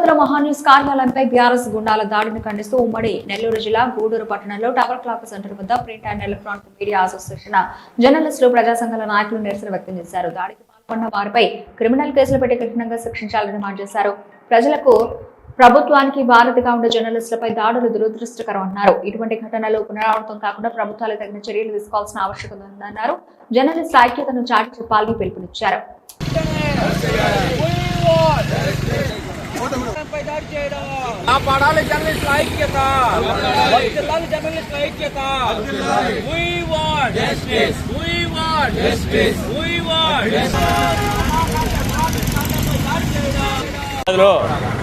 అమరావతిలో మహాన్యూస్ కార్యాలయంపై బీఆర్ఎస్ గుండాల దాడిని ఖండిస్తూ ఉమ్మడి నెల్లూరు జిల్లా గూడూరు పట్టణంలో టవర్ క్లాక్ సెంటర్ వద్ద print and electronic media association జర్నలిస్టులు ప్రజా సంఘాల నాయకులు నిరసన వ్యక్తం చేశారు. దాడికి పాల్గొన్న వారిపై క్రిమినల్ కేసులు పెట్టి కఠినంగా శిక్షించాలని డిమాండ్ చేశారు. ప్రజలకు ప్రభుత్వానికి వారధిగా ఉండే జర్నలిస్టులపై దాడులు దురదృష్టకరం అన్నారు. ఇటువంటి ఘటనలు పునరావృతం కాకుండా ప్రభుత్వాలు తగిన చర్యలు తీసుకోవాల్సిన ఆవశ్యకత ఉందన్నారు. జర్నలిస్టుల ఐక్యతను చాటి చెప్పాలని పిలుపునిచ్చారు.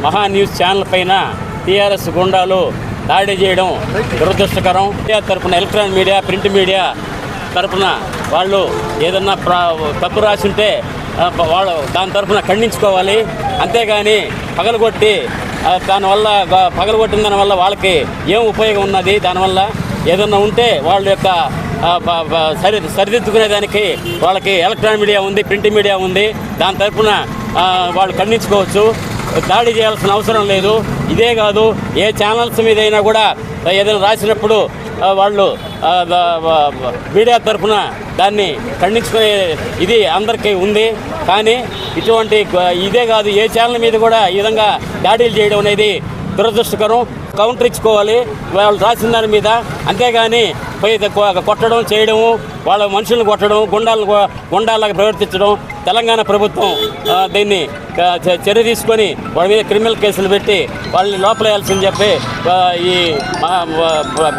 మహా న్యూస్ ఛానల్ పైన టీఆర్ఎస్ గుండాలు దాడి చేయడం దురదృష్టకరం. తరపున ఎలక్ట్రానిక్ మీడియా, ప్రింట్ మీడియా తరపున వాళ్ళు ఏదన్నా తప్పు రాసి ఉంటే వాళ్ళు దాని తరఫున ఖండించుకోవాలి. అంతేగాని పగలగొట్టి పగలగొట్టిన దానివల్ల వాళ్ళకి ఏం ఉపయోగం ఉన్నది? దానివల్ల ఏదన్నా ఉంటే వాళ్ళ యొక్క సరిదిద్దుకునేదానికి వాళ్ళకి ఎలక్ట్రానిక్ మీడియా ఉంది, ప్రింట్ మీడియా ఉంది. దాని తరఫున వాళ్ళు ఖండించుకోవచ్చు. దాడి చేయాల్సిన అవసరం లేదు. ఇదే కాదు, ఏ ఛానల్స్ మీద అయినా కూడా ఏదైనా రాసినప్పుడు వాళ్ళు మీడియా తరఫున దాన్ని ఖండించుకునే ఇది అందరికీ ఉంది. కానీ ఇటువంటి ఇదే కాదు, ఏ ఛానల్ మీద కూడా ఈ విధంగా దాడులు చేయడం అనేది దురదృష్టకరం. కౌంటర్ ఇచ్చుకోవాలి వాళ్ళు రాసిన దాని మీద. అంతేగాని కొట్టడం చేయడము, వాళ్ళ మనుషులను కొట్టడం, గుండాలాగా ప్రవర్తించడం తెలంగాణ ప్రభుత్వం దీన్ని చర్య తీసుకొని వాళ్ళ మీద క్రిమినల్ కేసులు పెట్టి వాళ్ళని లోపలేయాల్సిందని చెప్పి ఈ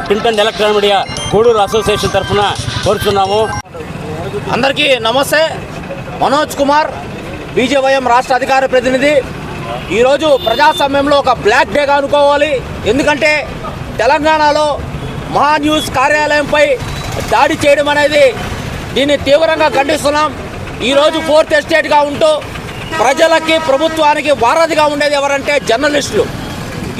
print and electronic media Gudur association తరఫున కోరుతున్నాము. అందరికీ నమస్తే. మనోజ్ కుమార్, బీజేవైఎం రాష్ట్ర అధికార ప్రతినిధి. ఈరోజు ప్రజాస్వామ్యంలో ఒక బ్లాక్ డేగా అనుకోవాలి. ఎందుకంటే తెలంగాణలో మహా న్యూస్ కార్యాలయంపై దాడి చేయడం అనేది దీన్ని తీవ్రంగా ఖండిస్తున్నాం. ఈరోజు ఫోర్త్ ఎస్టేట్గా ఉంటూ ప్రజలకి, ప్రభుత్వానికి వారధిగా ఉండేది ఎవరంటే జర్నలిస్టులు.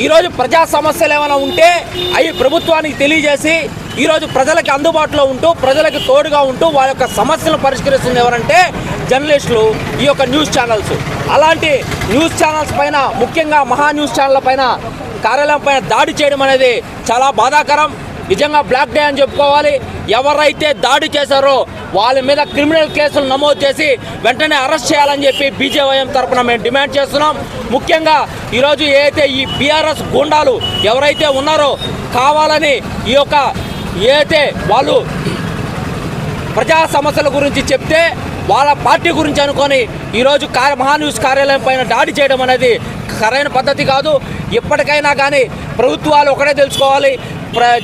ఈరోజు ప్రజా సమస్యలు ఏమైనా ఉంటే అవి ప్రభుత్వానికి తెలియజేసి ఈరోజు ప్రజలకి అందుబాటులో ఉంటూ, ప్రజలకి తోడుగా ఉంటూ వాళ్ళ యొక్క సమస్యలను పరిష్కరిస్తుంది ఎవరంటే జర్నలిస్టులు, ఈ యొక్క న్యూస్ ఛానల్స్. అలాంటి న్యూస్ ఛానల్స్ పైన, ముఖ్యంగా మహా న్యూస్ ఛానళ్ళ పైన, కార్యాలయం పైన దాడి చేయడం అనేది చాలా బాధాకరం. నిజంగా బ్లాక్ డే అని చెప్పుకోవాలి. ఎవరైతే దాడి చేశారో వాళ్ళ మీద క్రిమినల్ కేసులు నమోదు చేసి వెంటనే అరెస్ట్ చేయాలని చెప్పి బీజేవైఎం తరఫున మేము డిమాండ్ చేస్తున్నాం. ముఖ్యంగా ఈరోజు ఏదైతే ఈ బీఆర్ఎస్ గుండాలు ఎవరైతే ఉన్నారో కావాలని ఈ యొక్క ఏదైతే వాళ్ళు ప్రజా సమస్యల గురించి చెప్తే వాళ్ళ పార్టీ గురించి అనుకొని ఈరోజు మహా న్యూస్ కార్యాలయం పైన దాడి చేయడం అనేది సరైన పద్ధతి కాదు. ఎప్పటికైనా కానీ ప్రభుత్వాలు ఒకటే తెలుసుకోవాలి,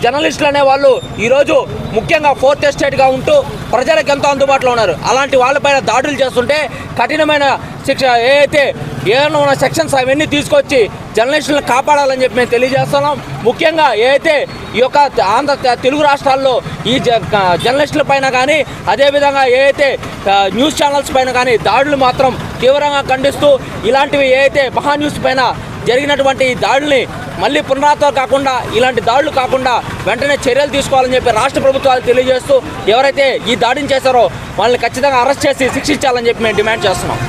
జర్నలిస్టులు అనేవాళ్ళు ఈరోజు ముఖ్యంగా ఫోర్త్ ఎస్టేట్గా ఉంటూ ప్రజలకు ఎంతో అందుబాటులో ఉన్నారు. అలాంటి వాళ్ళపైన దాడులు చేస్తుంటే కఠినమైన శిక్ష ఏదైనా ఉన్న సెక్షన్స్ అవన్నీ తీసుకొచ్చి జర్నలిస్టులను కాపాడాలని చెప్పి మేము తెలియజేస్తున్నాం. ముఖ్యంగా ఏదైతే ఈ యొక్క తెలుగు రాష్ట్రాల్లో ఈ జర్నలిస్టుల పైన కానీ, అదేవిధంగా ఏదైతే న్యూస్ ఛానల్స్ పైన కానీ దాడులు మాత్రం తీవ్రంగా ఖండిస్తూ ఇలాంటివి ఏదైతే మహా న్యూస్ పైన జరిగినటువంటి ఈ దాడుల్ని మళ్ళీ పునరావృతం కాకుండా, ఇలాంటి దాడులు కాకుండా వెంటనే చర్యలు తీసుకోవాలని చెప్పి రాష్ట్ర ప్రభుత్వాలు తెలియజేస్తూ ఎవరైతే ఈ దాడిని చేశారో వాళ్ళని ఖచ్చితంగా అరెస్ట్ చేసి శిక్షించాలని చెప్పి మేము డిమాండ్ చేస్తున్నాం.